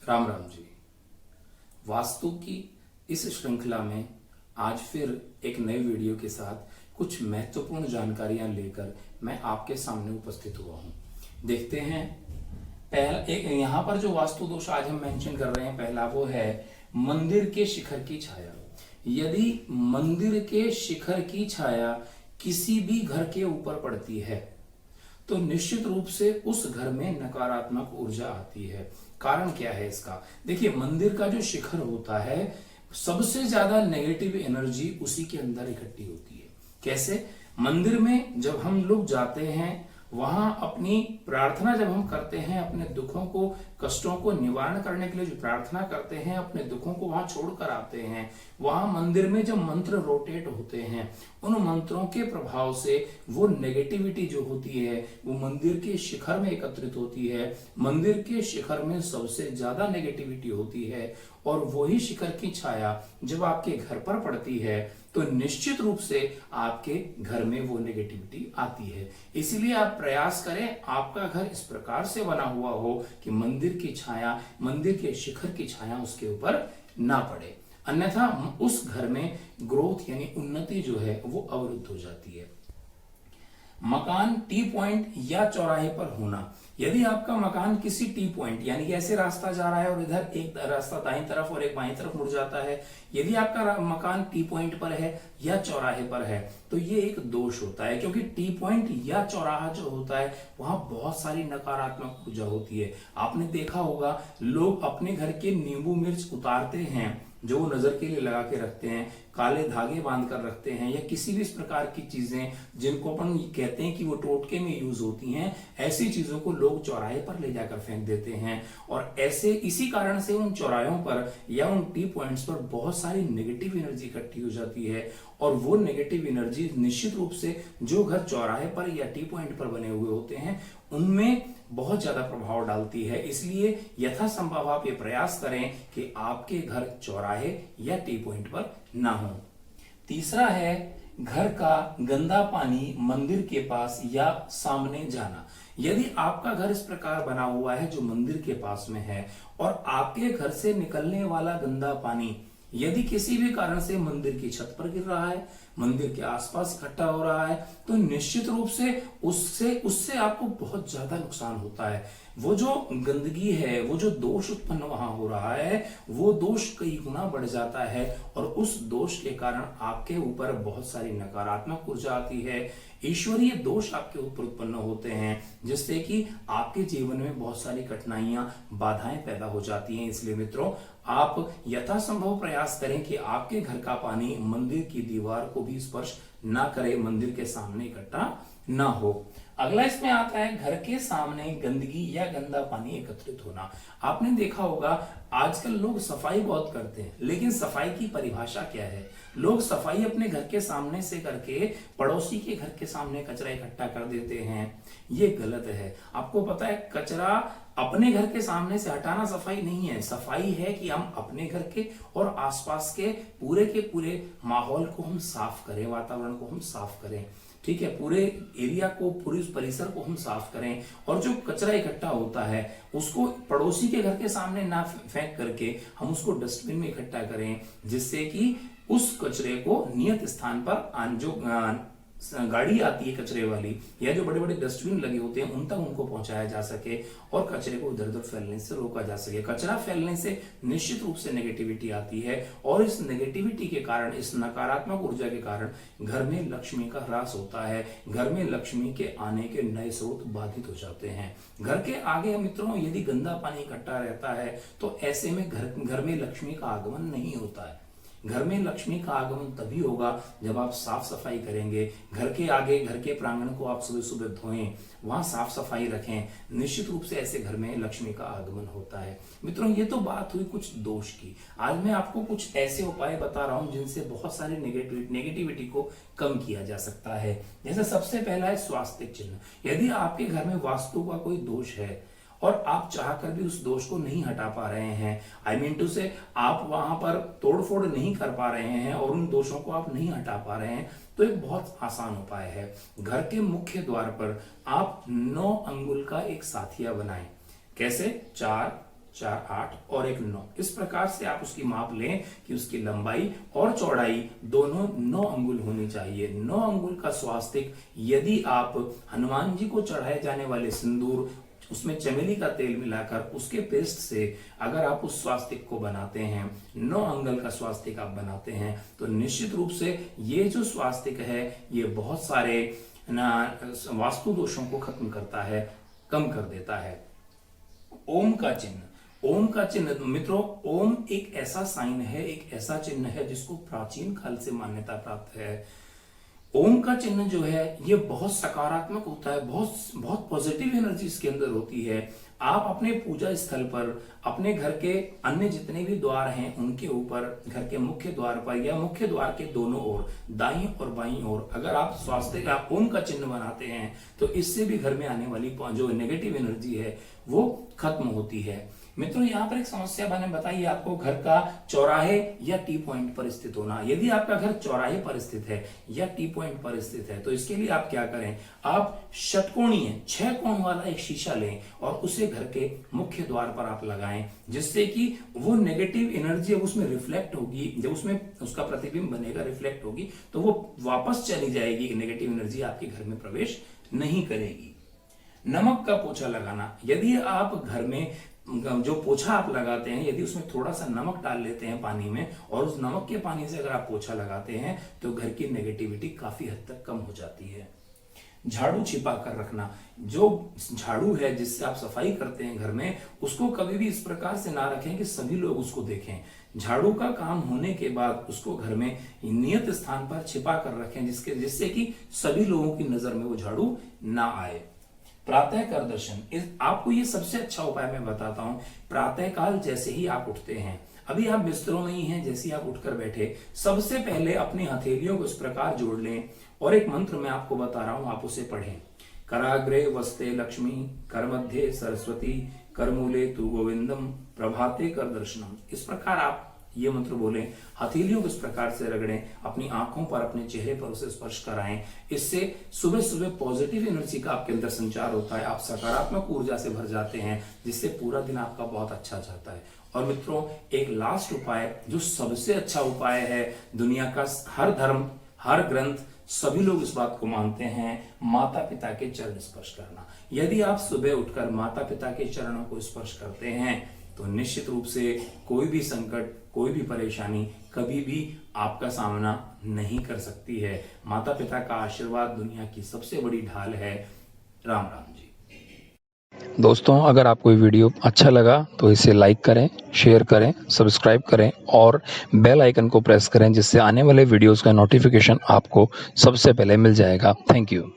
राम राम जी। वास्तु की इस श्रृंखला में आज फिर एक नए वीडियो के साथ कुछ महत्वपूर्ण जानकारियां लेकर मैं आपके सामने उपस्थित हुआ हूं। देखते हैं पहला एक यहां पर जो वास्तु दोष आज हम मेंशन कर रहे हैं, पहला वो है मंदिर के शिखर की छाया। यदि मंदिर के शिखर की छाया किसी भी घर के ऊपर पड़ती है तो निश्चित रूप से उस घर में नकारात्मक ऊर्जा आती है। कारण क्या है इसका? देखिए, मंदिर का जो शिखर होता है, सबसे ज्यादा नेगेटिव एनर्जी उसी के अंदर इकट्ठी होती है। कैसे? मंदिर में जब हम लोग जाते हैं, वहां अपनी प्रार्थना जब हम करते हैं, अपने दुखों को, कष्टों को निवारण करने के लिए जो प्रार्थना करते हैं, अपने दुखों को वहां छोड़कर आते हैं, वहां मंदिर में जब मंत्र रोटेट होते हैं, उन मंत्रों के प्रभाव से वो नेगेटिविटी जो होती है वो मंदिर के शिखर में एकत्रित होती है। मंदिर के शिखर में सबसे ज्यादा नेगेटिविटी होती है और वही शिखर की छाया जब आपके घर पर पड़ती है तो निश्चित रूप से आपके घर में वो नेगेटिविटी आती है। इसीलिए आप प्रयास करें आपका घर इस प्रकार से बना हुआ हो कि मंदिर की छाया, मंदिर के शिखर की छाया उसके ऊपर ना पड़े, अन्यथा उस घर में ग्रोथ यानी उन्नति जो है वो अवरुद्ध हो जाती है। मकान टी पॉइंट या चौराहे पर होना। यदि आपका मकान किसी टी पॉइंट यानी कि ऐसे रास्ता जा रहा है और इधर एक रास्ता दाईं तरफ और एक बाईं तरफ मुड़ जाता है, यदि आपका मकान टी पॉइंट पर है या चौराहे पर है तो ये एक दोष होता है, क्योंकि टी पॉइंट या चौराहा जो होता है वहां बहुत सारी नकारात्मक ऊर्जा होती है। आपने देखा होगा, लोग अपने घर के नींबू मिर्च उतारते हैं जो वो नजर के लिए लगा के रखते हैं, काले धागे बांध कर रखते हैं, या किसी भी इस प्रकार की चीजें जिनको अपन कहते हैं कि वो टोटके में यूज होती हैं, ऐसी चीजों को लोग चौराहे पर ले जाकर फेंक देते हैं। और ऐसे इसी कारण से उन चौराहों पर या उन टी पॉइंट्स पर बहुत सारी नेगेटिव एनर्जी इकट्ठी हो जाती है और वो नेगेटिव एनर्जी निश्चित रूप से जो घर चौराहे पर या टी पॉइंट पर बने हुए होते हैं उनमें बहुत ज्यादा प्रभाव डालती है। इसलिए यथासंभव आप ये प्रयास करें कि आपके घर चौराहे या टी पॉइंट पर ना हो। तीसरा है घर का गंदा पानी मंदिर के पास या सामने जाना। यदि आपका घर इस प्रकार बना हुआ है जो मंदिर के पास में है और आपके घर से निकलने वाला गंदा पानी यदि किसी भी कारण से मंदिर की छत पर गिर रहा है, मंदिर के आसपास इकट्ठा हो रहा है, तो निश्चित रूप से उससे आपको बहुत ज्यादा नुकसान होता है। वो जो गंदगी है, वो जो दोष उत्पन्न वहां हो रहा है, वो दोष कई गुना बढ़ जाता है और उस दोष के कारण आपके ऊपर बहुत सारी नकारात्मक ऊर्जा आती है, ईश्वरीय दोष आपके ऊपर उत्पन्न होते हैं, जिससे कि आपके जीवन में बहुत सारी कठिनाइयां, बाधाएं पैदा हो जाती हैं। इसलिए मित्रों, आप यथासंभव प्रयास करें कि आपके घर का पानी मंदिर की दीवार को भी स्पर्श ना करे, मंदिर के सामने इकट्ठा ना हो। अगला इसमें आता है घर के सामने गंदगी या गंदा पानी एकत्रित होना। आपने देखा होगा आजकल लोग सफाई बहुत करते हैं, लेकिन सफाई की परिभाषा क्या है? लोग सफाई अपने घर के सामने से करके पड़ोसी के घर के सामने कचरा इकट्ठा कर देते हैं। ये गलत है। आपको पता है, कचरा अपने घर के सामने से हटाना सफाई नहीं है। सफाई है कि हम अपने घर के और आसपास के पूरे माहौल को हम साफ करें, वातावरण को हम साफ करें, ठीक है, पूरे एरिया को, पूरे उस परिसर को हम साफ करें। और जो कचरा इकट्ठा होता है उसको पड़ोसी के घर के सामने ना फेंक करके हम उसको डस्टबिन में इकट्ठा करें, जिससे कि उस कचरे को नियत स्थान पर जो गाड़ी आती है कचरे वाली या जो बड़े बड़े डस्टबिन लगे होते हैं उन तक उनको पहुंचाया जा सके और कचरे को इधर उधर फैलने से रोका जा सके। कचरा फैलने से निश्चित रूप से नेगेटिविटी आती है और इस नेगेटिविटी के कारण, इस नकारात्मक ऊर्जा के कारण घर में लक्ष्मी का ह्रास होता है, घर में लक्ष्मी के आने के नए स्रोत बाधित हो जाते हैं। घर के आगे मित्रों यदि गंदा पानी इकट्ठा रहता है तो ऐसे में घर में लक्ष्मी का आगमन नहीं होता है। घर में लक्ष्मी का आगमन तभी होगा जब आप साफ सफाई करेंगे। घर के आगे, घर के प्रांगण को आप सुबह सुबह धोएं, वहां साफ सफाई रखें, निश्चित रूप से ऐसे घर में लक्ष्मी का आगमन होता है। मित्रों, ये तो बात हुई कुछ दोष की। आज मैं आपको कुछ ऐसे उपाय बता रहा हूं जिनसे बहुत सारे नेगेटिविटी को कम किया जा सकता है। जैसे सबसे पहला है स्वास्थ्य चिन्ह। यदि आपके घर में वास्तु का कोई दोष है और आप चाहकर भी उस दोष को नहीं हटा पा रहे हैं, आई मीन टू से आप वहां पर तोड़फोड़ नहीं कर पा रहे हैं और उन दोषों को आप नहीं हटा पा रहे हैं, तो एक बहुत आसान उपाय है। घर के मुख्य द्वार पर आप 9 अंगुल का एक साथिया बनाएं। कैसे? 4, 4 8 और एक 9। इस प्रकार से आप उसकी माप लें कि उसकी लंबाई और चौड़ाई दोनों 9 अंगुल होनी चाहिए। 9 अंगुल का स्वास्तिक यदि आप हनुमान जी को चढ़ाए जाने वाले सिंदूर, उसमें चमेली का तेल मिलाकर उसके पेस्ट से अगर आप उस स्वास्तिक को बनाते हैं, 9 अंगुल का स्वास्तिक आप बनाते हैं, तो निश्चित रूप से ये जो स्वास्तिक है ये बहुत सारे वास्तु दोषों को खत्म करता है, कम कर देता है। ओम का चिन्ह, ओम का चिन्ह मित्रों, ओम एक ऐसा साइन है, एक ऐसा चिन्ह है जिसको प्राचीन काल से मान्यता प्राप्त है। ओम का चिन्ह जो है ये बहुत सकारात्मक होता है, बहुत पॉजिटिव एनर्जी इसके अंदर होती है। आप अपने पूजा स्थल पर, अपने घर के अन्य जितने भी द्वार हैं उनके ऊपर, घर के मुख्य द्वार पर या मुख्य द्वार के दोनों ओर, दाईं और बाईं ओर अगर आप स्वास्तिक का ओम का चिन्ह बनाते हैं तो इससे भी घर में आने वाली जो नेगेटिव एनर्जी है वो खत्म होती है। मित्रों, यहाँ पर एक समस्या मैंने बताई आपको, घर का चौराहे या टी पॉइंट पर स्थित होना। यदि आपका घर चौराहे पर स्थित है या टी पॉइंट पर स्थित है तो इसके लिए आप क्या करें, आप षटकोणीय 6 कोण वाला एक शीशा लें और उसे घर के मुख्य द्वार पर आप लगाएं, जिससे कि वो नेगेटिव एनर्जी अब उसमें रिफ्लेक्ट होगी, जब उसमें उसका प्रतिबिंब बनेगा, रिफ्लेक्ट होगी, तो वो वापस चली जाएगी, नेगेटिव एनर्जी आपके घर में प्रवेश नहीं करेगी। नमक का पोछा लगाना, यदि आप घर में जो पोछा आप लगाते हैं यदि उसमें थोड़ा सा नमक डाल लेते हैं पानी में और उस नमक के पानी से अगर आप पोछा लगाते हैं तो घर की नेगेटिविटी काफी हद तक कम हो जाती है। झाड़ू छिपा कर रखना, जो झाड़ू है जिससे आप सफाई करते हैं घर में, उसको कभी भी इस प्रकार से ना रखें कि सभी लोग उसको देखें। झाड़ू का काम होने के बाद उसको घर में नियत स्थान पर छिपा कर रखें, जिससे कि सभी लोगों की नजर में वो झाड़ू ना आए। प्रातः कर दर्शन, आपको ये सबसे अच्छा उपाय मैं बताता हूं। प्रातः काल जैसे ही आप उठते हैं, अभी आप बिस्तरों में ही हैं, जैसे ही आप उठकर बैठे, सबसे पहले अपनी हथेलियों को इस प्रकार जोड़ लें और एक मंत्र मैं आपको बता रहा हूं, आप उसे पढ़ें। कराग्रे वस्ते लक्ष्मी, कर मध्य सरस्वती, कर मूले तु गोविंदम, प्रभाते कर दर्शनम। इस प्रकार आप ये मंत्र बोलें, हथेलियों को इस प्रकार से रगड़ें, अपनी आंखों पर, अपने चेहरे पर उसे स्पर्श कराएं। इससे सुबह सुबह पॉजिटिव एनर्जी का आपके अंदर संचार होता है, आप सकारात्मक ऊर्जा से भर जाते हैं, जिससे पूरा दिन आपका बहुत अच्छा जाता है। और मित्रों, एक लास्ट उपाय जो सबसे अच्छा उपाय है, दुनिया का हर धर्म, हर ग्रंथ, सभी लोग इस बात को मानते हैं, माता पिता के चरण स्पर्श करना। यदि आप सुबह उठकर माता पिता के चरणों को स्पर्श करते हैं तो निश्चित रूप से कोई भी संकट, कोई भी परेशानी कभी भी आपका सामना नहीं कर सकती है। माता पिता का आशीर्वाद दुनिया की सबसे बड़ी ढाल है। राम राम जी। दोस्तों, अगर आपको ये वीडियो अच्छा लगा तो इसे लाइक करें, शेयर करें, सब्सक्राइब करें और बेल आइकन को प्रेस करें, जिससे आने वाले वीडियोस का नोटिफिकेशन आपको सबसे पहले मिल जाएगा। Thank you.